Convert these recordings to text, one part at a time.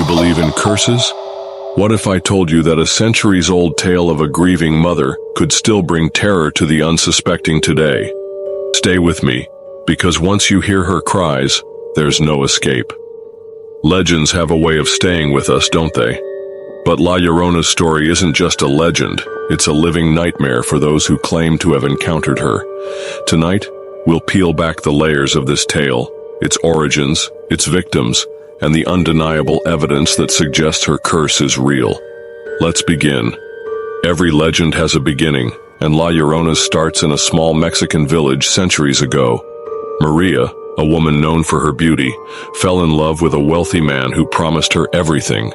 believe in curses? What if I told you that a centuries-old tale of a grieving mother could still bring terror to the unsuspecting today? Stay with me, because once you hear her cries, there's no escape. Legends have a way of staying with us, don't they? But La Llorona's story isn't just a legend, it's a living nightmare for those who claim to have encountered her. Tonight, we'll peel back the layers of this tale, its origins, its victims, and the undeniable evidence that suggests her curse is real. Let's begin. Every legend has a beginning, and La Llorona starts in a small Mexican village centuries ago. Maria, a woman known for her beauty, fell in love with a wealthy man who promised her everything.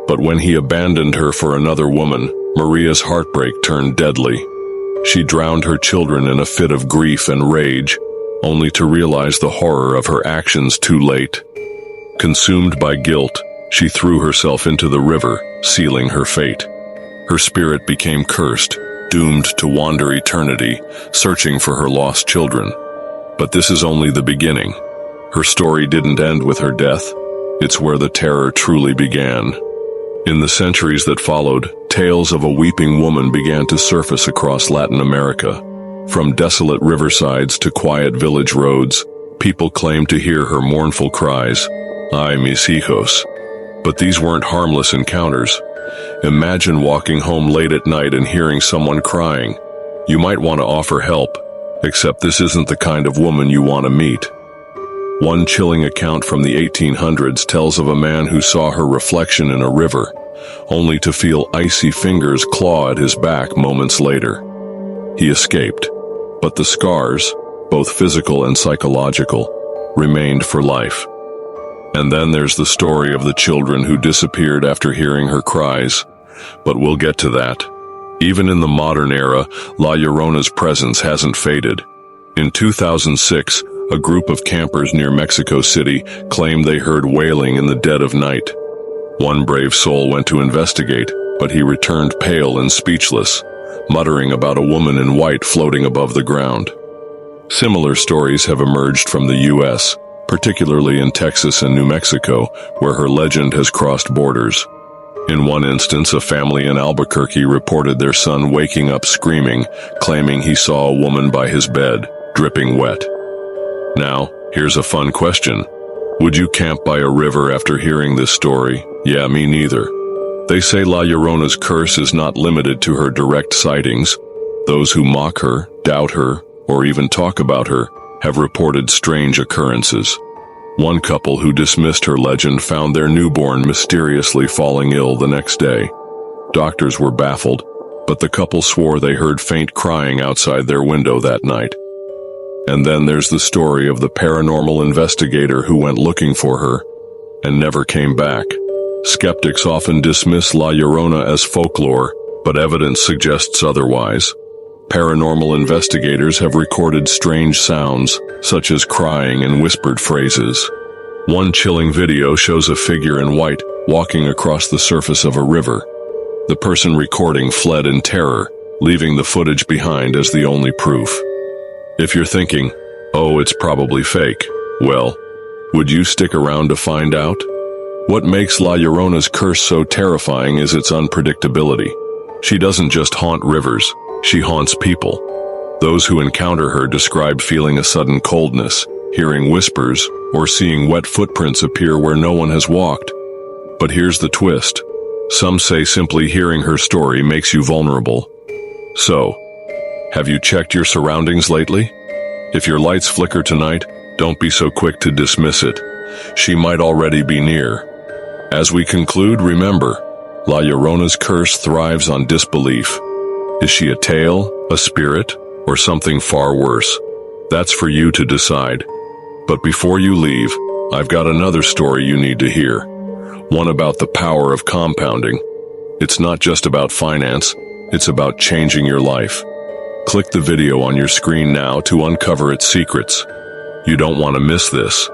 But when he abandoned her for another woman, Maria's heartbreak turned deadly. She drowned her children in a fit of grief and rage, only to realize the horror of her actions too late. Consumed by guilt, she threw herself into the river, sealing her fate. Her spirit became cursed, doomed to wander eternity, searching for her lost children. But this is only the beginning. Her story didn't end with her death. It's where the terror truly began. In the centuries that followed, tales of a weeping woman began to surface across Latin America. From desolate riversides to quiet village roads, people claimed to hear her mournful cries, "Ay, mis hijos." But these weren't harmless encounters. Imagine walking home late at night and hearing someone crying. You might want to offer help, except this isn't the kind of woman you want to meet. One chilling account from the 1800s tells of a man who saw her reflection in a river, only to feel icy fingers claw at his back moments later. He escaped, but the scars, both physical and psychological, remained for life. And then there's the story of the children who disappeared after hearing her cries, but we'll get to that. Even in the modern era, La Llorona's presence hasn't faded. In 2006, a group of campers near Mexico City claimed they heard wailing in the dead of night. One brave soul went to investigate, but he returned pale and speechless, muttering about a woman in white floating above the ground. Similar stories have emerged from the U.S., particularly in Texas and New Mexico, where her legend has crossed borders. In one instance, a family in Albuquerque reported their son waking up screaming, claiming he saw a woman by his bed, dripping wet. Now, here's a fun question. Would you camp by a river after hearing this story? Yeah, me neither. They say La Llorona's curse is not limited to her direct sightings. Those who mock her, doubt her, or even talk about her have reported strange occurrences. One couple who dismissed her legend found their newborn mysteriously falling ill the next day. Doctors were baffled, but the couple swore they heard faint crying outside their window that night. And then there's the story of the paranormal investigator who went looking for her and never came back. Skeptics often dismiss La Llorona as folklore, but evidence suggests otherwise. Paranormal investigators have recorded strange sounds, such as crying and whispered phrases. One chilling video shows a figure in white walking across the surface of a river. The person recording fled in terror, leaving the footage behind as the only proof. If you're thinking, oh, it's probably fake, well, would you stick around to find out? What makes La Llorona's curse so terrifying is its unpredictability. She doesn't just haunt rivers, she haunts people. Those who encounter her describe feeling a sudden coldness, hearing whispers, or seeing wet footprints appear where no one has walked. But here's the twist. Some say simply hearing her story makes you vulnerable. So, have you checked your surroundings lately? If your lights flicker tonight, don't be so quick to dismiss it. She might already be near. As we conclude, remember, La Llorona's curse thrives on disbelief. Is she a tale, a spirit, or something far worse? That's for you to decide. But before you leave, I've got another story you need to hear. One about the power of compounding. It's not just about finance, it's about changing your life. Click the video on your screen now to uncover its secrets. You don't want to miss this.